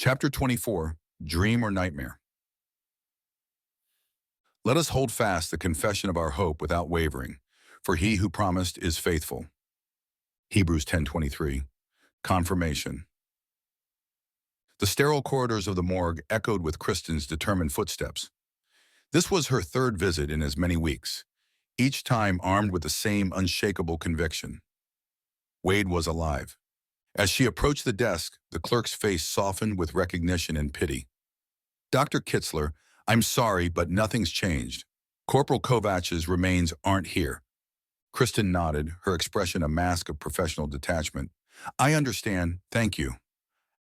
Chapter 24, Dream or Nightmare. Let us hold fast the confession of our hope without wavering, for he who promised is faithful. Hebrews 10:23. Confirmation. The sterile corridors of the morgue echoed with Kristen's determined footsteps. This was her third visit in as many weeks, each time armed with the same unshakable conviction. Wade was alive. As she approached the desk, the clerk's face softened with recognition and pity. Dr. Kitzler, I'm sorry, but nothing's changed. Corporal Kovach's remains aren't here. Kristen nodded, her expression a mask of professional detachment. I understand, thank you.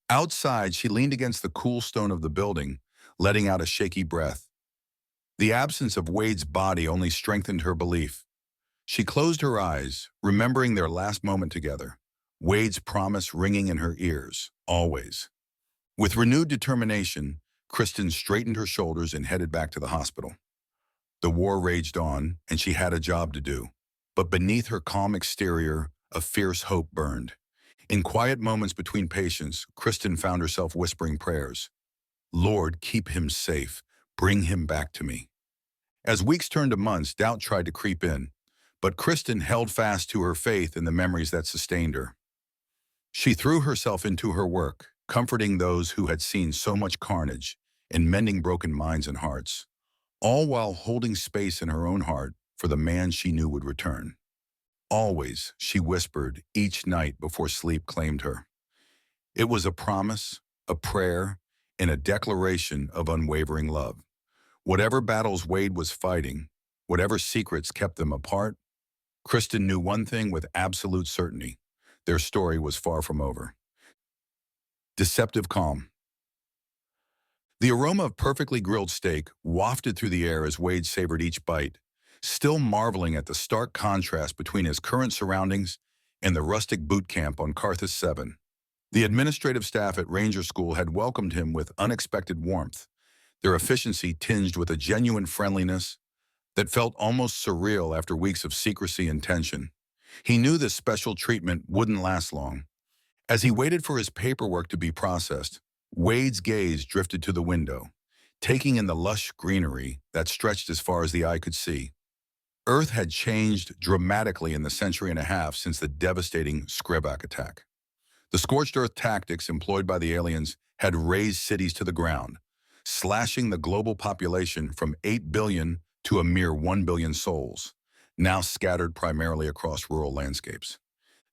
Outside, she leaned against the cool stone of the building, letting out a shaky breath. The absence of Wade's body only strengthened her belief. She closed her eyes, remembering their last moment together, Wade's promise ringing in her ears, always. With renewed determination, Kristen straightened her shoulders and headed back to the hospital. The war raged on, and she had a job to do. But beneath her calm exterior, a fierce hope burned. In quiet moments between patients, Kristen found herself whispering prayers. Lord, keep him safe. Bring him back to me. As weeks turned to months, doubt tried to creep in, but Kristen held fast to her faith in the memories that sustained her. She threw herself into her work, comforting those who had seen so much carnage and mending broken minds and hearts, all while holding space in her own heart for the man she knew would return. Always, she whispered, each night before sleep claimed her. It was a promise, a prayer, and a declaration of unwavering love. Whatever battles Wade was fighting, whatever secrets kept them apart, Kristen knew one thing with absolute certainty. Their story was far from over. Deceptive calm. The aroma of perfectly grilled steak wafted through the air as Wade savored each bite, still marveling at the stark contrast between his current surroundings and the rustic boot camp on Carthus 7. The administrative staff at Ranger School had welcomed him with unexpected warmth, their efficiency tinged with a genuine friendliness that felt almost surreal after weeks of secrecy and tension. He knew this special treatment wouldn't last long. As he waited for his paperwork to be processed, Wade's gaze drifted to the window, taking in the lush greenery that stretched as far as the eye could see. Earth had changed dramatically in the century and a half since the devastating Skrebak attack. The scorched earth tactics employed by the aliens had razed cities to the ground, slashing the global population from 8 billion to a mere 1 billion souls, now scattered primarily across rural landscapes.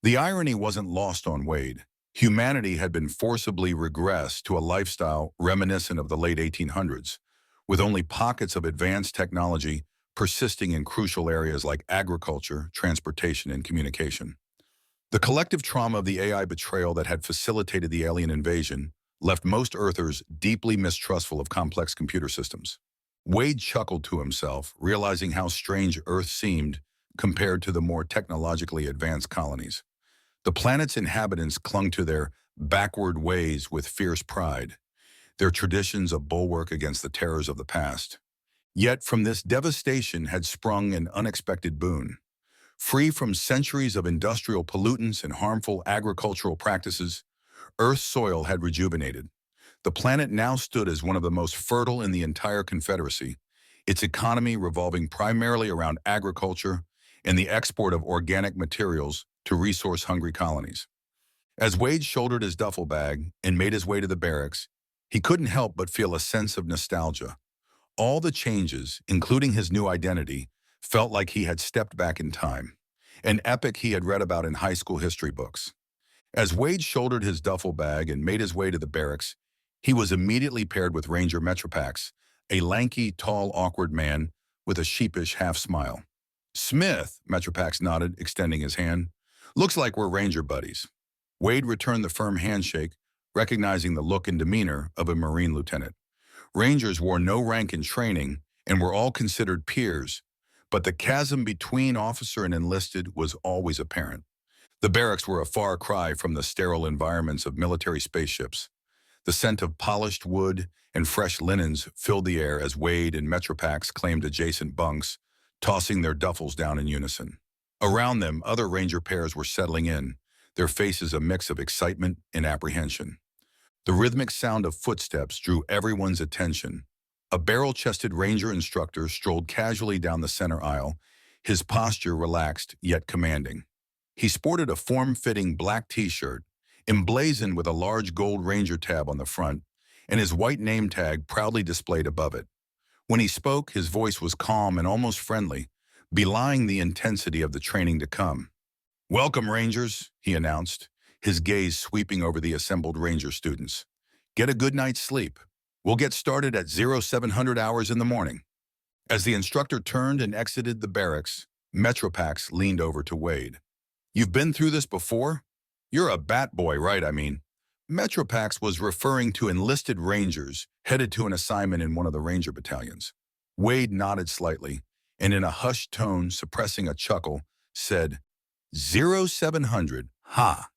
The irony wasn't lost on Wade. Humanity had been forcibly regressed to a lifestyle reminiscent of the late 1800s, with only pockets of advanced technology persisting in crucial areas like agriculture, transportation, and communication. The collective trauma of the AI betrayal that had facilitated the alien invasion left most Earthers deeply mistrustful of complex computer systems. Wade chuckled to himself, realizing how strange Earth seemed compared to the more technologically advanced colonies. The planet's inhabitants clung to their backward ways with fierce pride, their traditions a bulwark against the terrors of the past. Yet from this devastation had sprung an unexpected boon. Free from centuries of industrial pollutants and harmful agricultural practices, Earth's soil had rejuvenated. The planet now stood as one of the most fertile in the entire Confederacy, its economy revolving primarily around agriculture and the export of organic materials to resource-hungry colonies. As Wade shouldered his duffel bag and made his way to the barracks, he couldn't help but feel a sense of nostalgia. All the changes, including his new identity, felt like he had stepped back in time, an epic he had read about in high school history books. As Wade shouldered his duffel bag and made his way to the barracks, he was immediately paired with Ranger Metropax, a lanky, tall, awkward man with a sheepish half-smile. Smith, Metropax nodded, extending his hand. Looks like we're Ranger buddies. Wade returned the firm handshake, recognizing the look and demeanor of a Marine lieutenant. Rangers wore no rank in training and were all considered peers, but the chasm between officer and enlisted was always apparent. The barracks were a far cry from the sterile environments of military spaceships. The scent of polished wood and fresh linens filled the air as Wade and Metropax claimed adjacent bunks, tossing their duffels down in unison. Around them, other Ranger pairs were settling in, their faces a mix of excitement and apprehension. The rhythmic sound of footsteps drew everyone's attention. A barrel-chested ranger instructor strolled casually down the center aisle, his posture relaxed yet commanding. He sported a form-fitting black t-shirt, emblazoned with a large gold ranger tab on the front, and his white name tag proudly displayed above it. When he spoke, his voice was calm and almost friendly, belying the intensity of the training to come. "Welcome, Rangers," he announced, his gaze sweeping over the assembled Ranger students. "Get a good night's sleep. We'll get started at 0700 hours in the morning." As the instructor turned and exited the barracks, Metropax leaned over to Wade. "You've been through this before? You're a bat boy, right, I mean?" Metropax was referring to enlisted Rangers headed to an assignment in one of the Ranger battalions. Wade nodded slightly, and in a hushed tone, suppressing a chuckle, said, 0700, ha!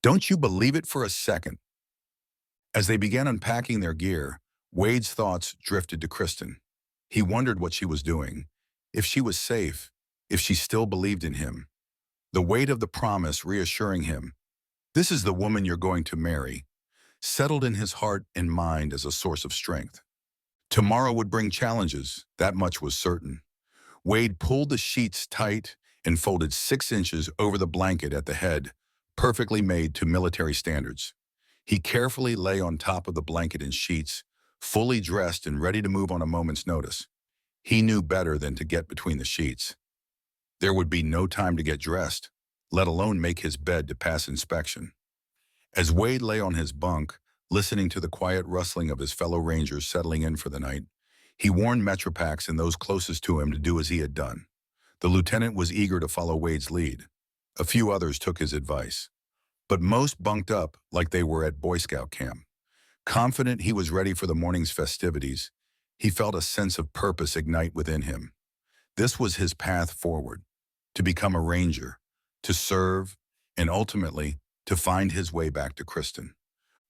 Don't you believe it for a second." As they began unpacking their gear, Wade's thoughts drifted to Kristen. He wondered what she was doing, if she was safe, if she still believed in him. The weight of the promise reassuring him, "This is the woman you're going to marry," settled in his heart and mind as a source of strength. Tomorrow would bring challenges, that much was certain. Wade pulled the sheets tight and folded 6 inches over the blanket at the head, perfectly made to military standards. He carefully lay on top of the blanket and sheets, fully dressed and ready to move on a moment's notice. He knew better than to get between the sheets. There would be no time to get dressed, let alone make his bed to pass inspection. As Wade lay on his bunk, listening to the quiet rustling of his fellow Rangers settling in for the night, he warned Metropax and those closest to him to do as he had done. The lieutenant was eager to follow Wade's lead. A few others took his advice. But most bunked up like they were at Boy Scout camp. Confident he was ready for the morning's festivities, he felt a sense of purpose ignite within him. This was his path forward, to become a Ranger, to serve, and ultimately to find his way back to Kristen.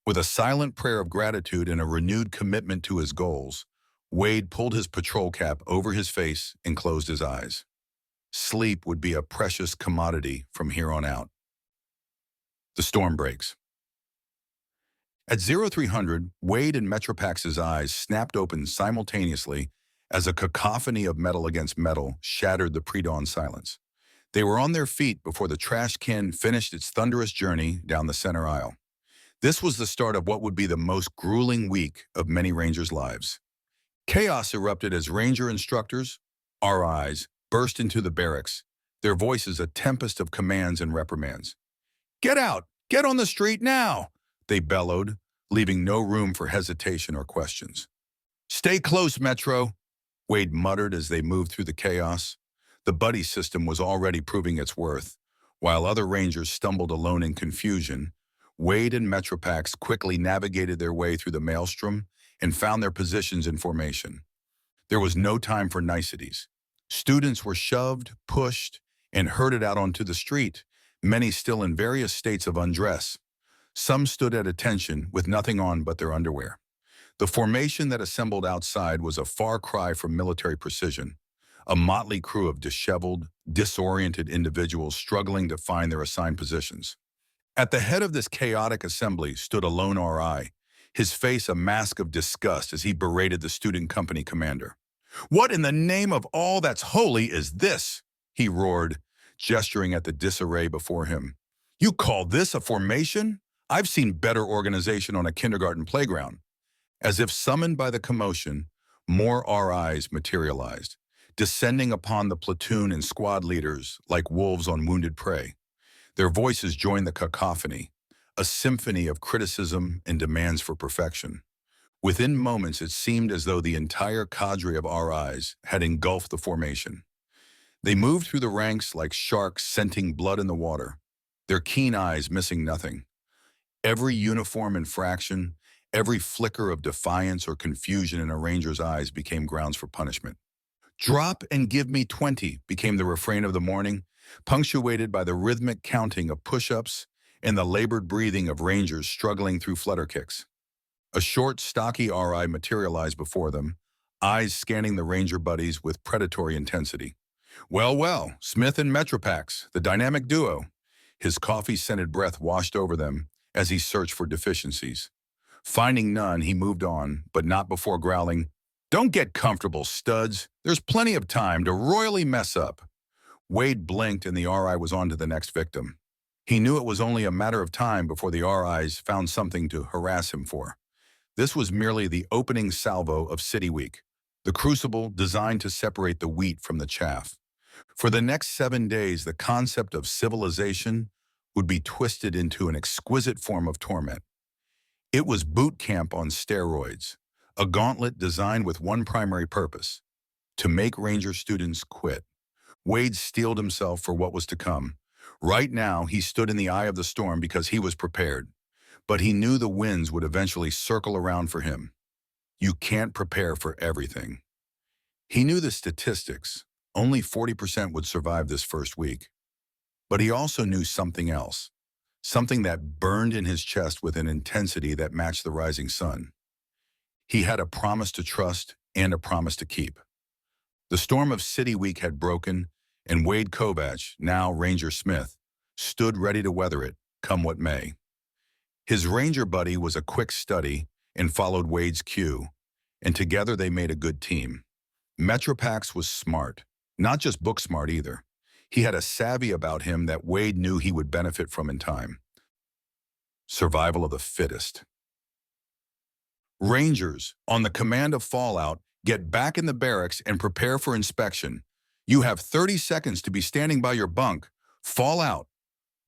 With a silent prayer of gratitude and a renewed commitment to his goals, Wade pulled his patrol cap over his face and closed his eyes. Sleep would be a precious commodity from here on out. The storm breaks. At 0300, Wade and Metropax's eyes snapped open simultaneously as a cacophony of metal against metal shattered the pre-dawn silence. They were on their feet before the trash can finished its thunderous journey down the center aisle. This was the start of what would be the most grueling week of many Rangers' lives. Chaos erupted as Ranger instructors, RIs, burst into the barracks, their voices a tempest of commands and reprimands. "Get out! Get on the street now!" they bellowed, leaving no room for hesitation or questions. "Stay close, Metro," Wade muttered as they moved through the chaos. The buddy system was already proving its worth. While other Rangers stumbled alone in confusion, Wade and Metropax quickly navigated their way through the maelstrom and found their positions in formation. There was no time for niceties. Students were shoved, pushed, and herded out onto the street, many still in various states of undress. Some stood at attention with nothing on but their underwear. The formation that assembled outside was a far cry from military precision, a motley crew of disheveled, disoriented individuals struggling to find their assigned positions. At the head of this chaotic assembly stood a lone RI, his face a mask of disgust as he berated the student company commander. "What in the name of all that's holy is this?" he roared, gesturing at the disarray before him. "You call this a formation? I've seen better organization on a kindergarten playground." As if summoned by the commotion, more RIs materialized, descending upon the platoon and squad leaders like wolves on wounded prey. Their voices joined the cacophony, a symphony of criticism and demands for perfection. Within moments, it seemed as though the entire cadre of RIs had engulfed the formation. They moved through the ranks like sharks scenting blood in the water, their keen eyes missing nothing. Every uniform infraction, every flicker of defiance or confusion in a Ranger's eyes became grounds for punishment. "Drop and give me 20" became the refrain of the morning, punctuated by the rhythmic counting of push-ups and the labored breathing of Rangers struggling through flutter kicks. A short, stocky RI materialized before them, eyes scanning the Ranger buddies with predatory intensity. "Well, well, Smith and Metropax, the dynamic duo." His coffee-scented breath washed over them as he searched for deficiencies. Finding none, he moved on, but not before growling, "Don't get comfortable, studs. There's plenty of time to royally mess up." Wade blinked and the RI was on to the next victim. He knew it was only a matter of time before the RIs found something to harass him for. This was merely the opening salvo of City Week, the crucible designed to separate the wheat from the chaff. For the next 7 days, the concept of civilization would be twisted into an exquisite form of torment. It was boot camp on steroids, a gauntlet designed with one primary purpose: to make Ranger students quit. Wade steeled himself for what was to come. Right now, he stood in the eye of the storm because he was prepared, but he knew the winds would eventually circle around for him. You can't prepare for everything. He knew the statistics. Only 40% would survive this first week. But he also knew something else, something that burned in his chest with an intensity that matched the rising sun. He had a promise to trust and a promise to keep. The storm of City Week had broken, and Wade Kovach, now Ranger Smith, stood ready to weather it, come what may. His Ranger buddy was a quick study and followed Wade's cue, and together they made a good team. Metropax was smart, not just book smart either. He had a savvy about him that Wade knew he would benefit from in time. Survival of the fittest. Rangers, on the command of Fallout, get back in the barracks and prepare for inspection. You have 30 seconds to be standing by your bunk. Fall out.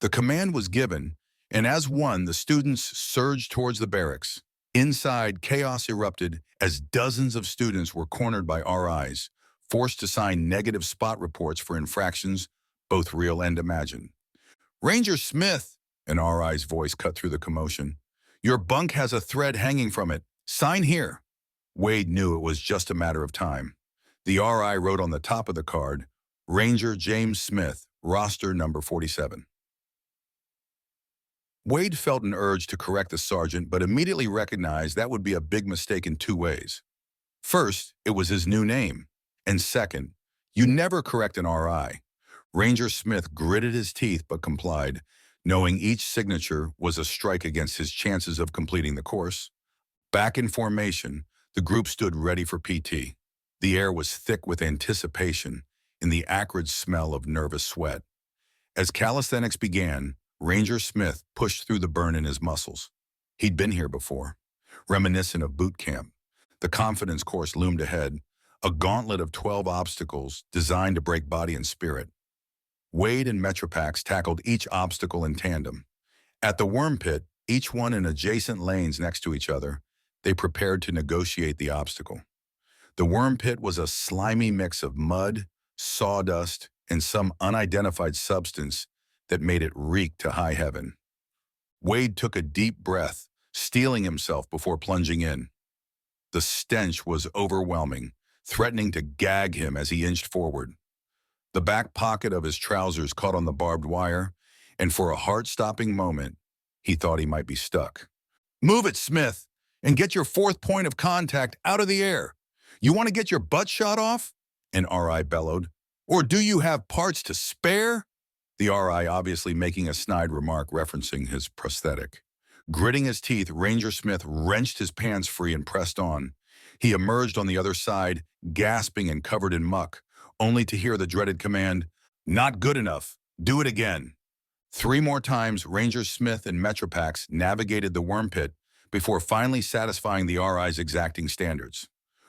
The command was given, and as one, the students surged towards the barracks. Inside, chaos erupted as dozens of students were cornered by RIs, forced to sign negative spot reports for infractions, both real and imagined. "Ranger Smith," an RI's voice cut through the commotion, "your bunk has a thread hanging from it. Sign here." Wade knew it was just a matter of time. The RI wrote on the top of the card, "Ranger James Smith, roster number 47. Wade felt an urge to correct the sergeant, but immediately recognized that would be a big mistake in two ways. First, it was his new name. And second, you never correct an RI. Ranger Smith gritted his teeth but complied, knowing each signature was a strike against his chances of completing the course. Back in formation, the group stood ready for PT. The air was thick with anticipation and the acrid smell of nervous sweat. As calisthenics began, Ranger Smith pushed through the burn in his muscles. He'd been here before, reminiscent of boot camp. The confidence course loomed ahead, a gauntlet of 12 obstacles designed to break body and spirit. Wade and Metropax tackled each obstacle in tandem. At the worm pit, each one in adjacent lanes next to each other, they prepared to negotiate the obstacle. The worm pit was a slimy mix of mud, sawdust, and some unidentified substance that made it reek to high heaven. Wade took a deep breath, steeling himself before plunging in. The stench was overwhelming, threatening to gag him as he inched forward. The back pocket of his trousers caught on the barbed wire, and for a heart-stopping moment, he thought he might be stuck. "Move it, Smith, and get your fourth point of contact out of the air. You want to get your butt shot off?" an RI bellowed. "Or do you have parts to spare?" The RI obviously making a snide remark referencing his prosthetic. Gritting his teeth, Ranger Smith wrenched his pants free and pressed on. He emerged on the other side, gasping and covered in muck, only to hear the dreaded command, "Not good enough. Do it again." 3 more times, Ranger Smith and Metropax navigated the worm pit before finally satisfying the RI's exacting standards.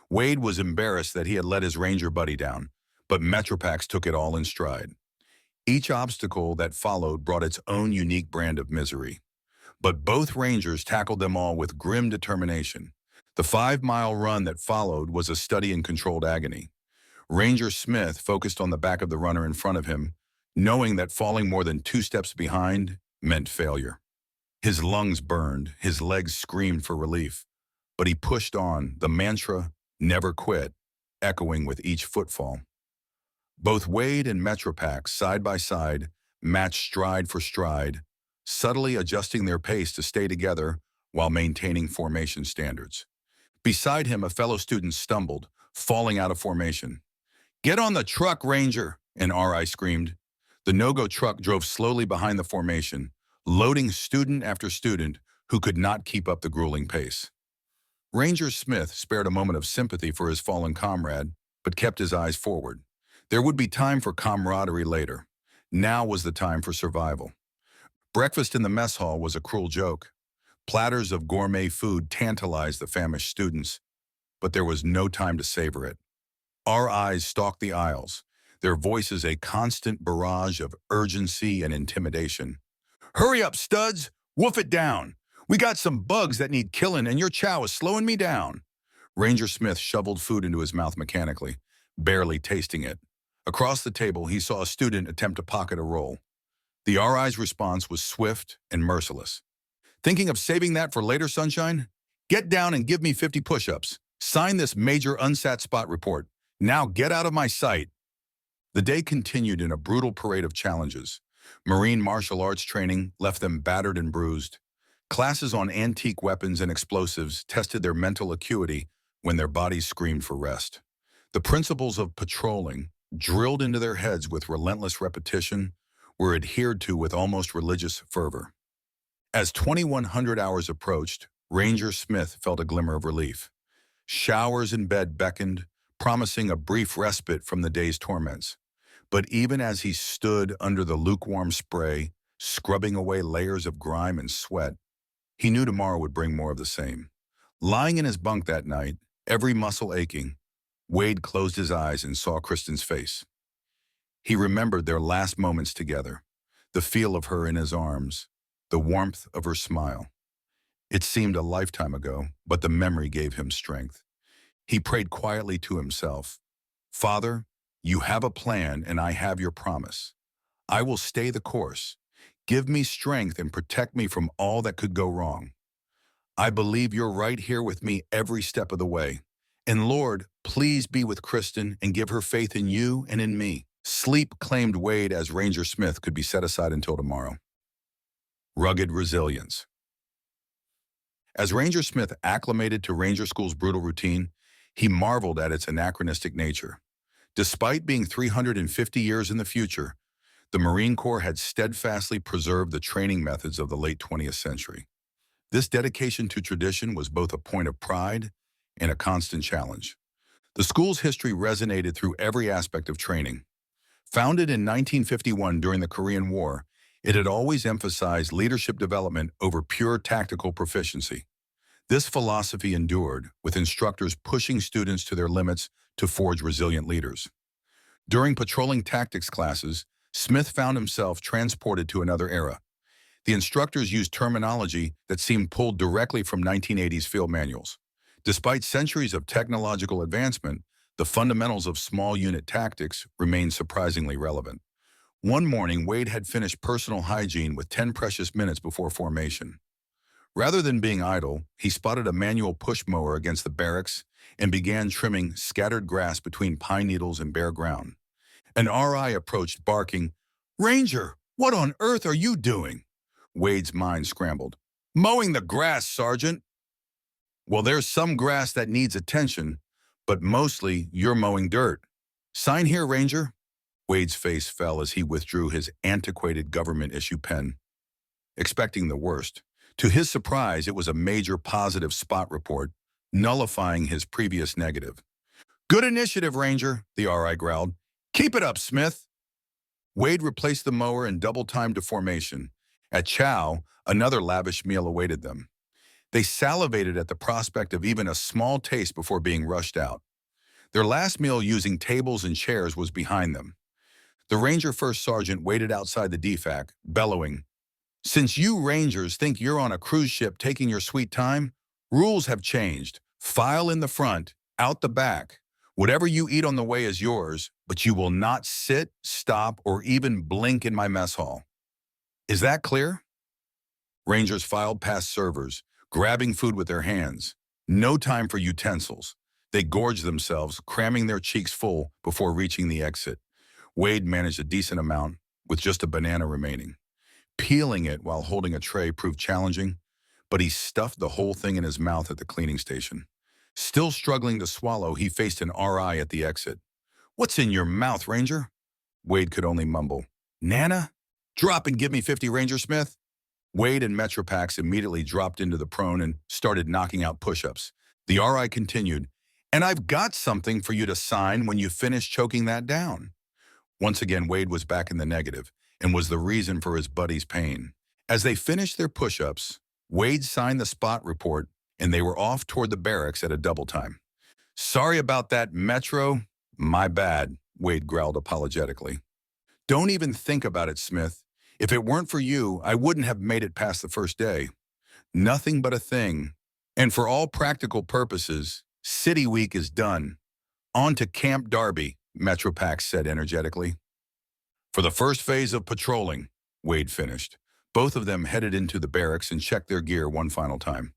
Wade was embarrassed that he had let his Ranger buddy down, but Metropax took it all in stride. Each obstacle that followed brought its own unique brand of misery. But both Rangers tackled them all with grim determination. The 5-mile run that followed was a study in controlled agony. Ranger Smith focused on the back of the runner in front of him, knowing that falling more than 2 steps behind meant failure. His lungs burned, his legs screamed for relief, but he pushed on, the mantra, "Never quit," echoing with each footfall. Both Wade and Metropax, side by side, matched stride for stride, subtly adjusting their pace to stay together while maintaining formation standards. Beside him, a fellow student stumbled, falling out of formation. "Get on the truck, Ranger," an RI screamed. The no-go truck drove slowly behind the formation, loading student after student who could not keep up the grueling pace. Ranger Smith spared a moment of sympathy for his fallen comrade, but kept his eyes forward. There would be time for camaraderie later. Now was the time for survival. Breakfast in the mess hall was a cruel joke. Platters of gourmet food tantalized the famished students, but there was no time to savor it. Our eyes stalked the aisles, their voices a constant barrage of urgency and intimidation. Hurry up, studs! Woof it down! We got some bugs that need killing and your chow is slowing me down. Ranger Smith shoveled food into his mouth mechanically, barely tasting it. Across the table, he saw a student attempt to pocket a roll. The RI's response was swift and merciless. Thinking of saving that for later, sunshine? Get down and give me 50 push-ups. Sign this major unsat spot report. Now get out of my sight. The day continued in a brutal parade of challenges. Marine martial arts training left them battered and bruised. Classes on antique weapons and explosives tested their mental acuity when their bodies screamed for rest. The principles of patrolling, drilled into their heads with relentless repetition, were adhered to with almost religious fervor. As 2100 hours approached, Ranger Smith felt a glimmer of relief. Showers in bed beckoned, promising a brief respite from the day's torments. But even as he stood under the lukewarm spray, scrubbing away layers of grime and sweat, he knew tomorrow would bring more of the same. Lying in his bunk that night, every muscle aching, Wade closed his eyes and saw Kristen's face. He remembered their last moments together, the feel of her in his arms, the warmth of her smile. It seemed a lifetime ago, but the memory gave him strength. He prayed quietly to himself, Father, you have a plan and I have your promise. I will stay the course. Give me strength and protect me from all that could go wrong. I believe you're right here with me every step of the way. And Lord, please be with Kristen and give her faith in you and in me. Sleep claimed Wade as Ranger Smith could be set aside until tomorrow. Rugged resilience. As Ranger Smith acclimated to Ranger School's brutal routine, he marveled at its anachronistic nature. Despite being 350 years in the future, the Marine Corps had steadfastly preserved the training methods of the late 20th century. This dedication to tradition was both a point of pride and a constant challenge. The school's history resonated through every aspect of training. Founded in 1951 during the Korean War, it had always emphasized leadership development over pure tactical proficiency. This philosophy endured, with instructors pushing students to their limits to forge resilient leaders. During patrolling tactics classes, Smith found himself transported to another era. The instructors used terminology that seemed pulled directly from 1980s field manuals. Despite centuries of technological advancement, the fundamentals of small unit tactics remained surprisingly relevant. One morning, Wade had finished personal hygiene with 10 precious minutes before formation. Rather than being idle, he spotted a manual push mower against the barracks and began trimming scattered grass between pine needles and bare ground. An RI approached, barking, "Ranger, what on earth are you doing?" Wade's mind scrambled. "Mowing the grass, Sergeant." "Well, there's some grass that needs attention, but mostly you're mowing dirt. Sign here, Ranger." Wade's face fell as he withdrew his antiquated government-issue pen. Expecting the worst, to his surprise, it was a major positive spot report, nullifying his previous negative. "Good initiative, Ranger," the RI growled. "Keep it up, Smith." Wade replaced the mower and double-timed to formation. At chow, another lavish meal awaited them. They salivated at the prospect of even a small taste before being rushed out. Their last meal using tables and chairs was behind them. The Ranger First Sergeant waited outside the DFAC, bellowing, "Since you Rangers think you're on a cruise ship taking your sweet time, rules have changed. File in the front, out the back. Whatever you eat on the way is yours, but you will not sit, stop, or even blink in my mess hall. Is that clear?" Rangers filed past servers, grabbing food with their hands. No time for utensils. They gorged themselves, cramming their cheeks full before reaching the exit. Wade managed a decent amount, with just a banana remaining. Peeling it while holding a tray proved challenging, but he stuffed the whole thing in his mouth at the cleaning station. Still struggling to swallow, he faced an RI at the exit. "What's in your mouth, Ranger?" Wade could only mumble, "Nana? Drop and give me 50, Ranger Smith." Wade and Metropax immediately dropped into the prone and started knocking out push-ups. The RI continued, "And I've got something for you to sign when you finish choking that down." Once again, Wade was back in the negative and was the reason for his buddy's pain. As they finished their push-ups, Wade signed the spot report and they were off toward the barracks at a double time. "Sorry about that, Metro. My bad," Wade growled apologetically. "Don't even think about it, Smith. If it weren't for you, I wouldn't have made it past the first day. Nothing but a thing. And for all practical purposes, City Week is done. On to Camp Darby," Metropax said energetically. "For the first phase of patrolling," Wade finished. Both of them headed into the barracks and checked their gear one final time.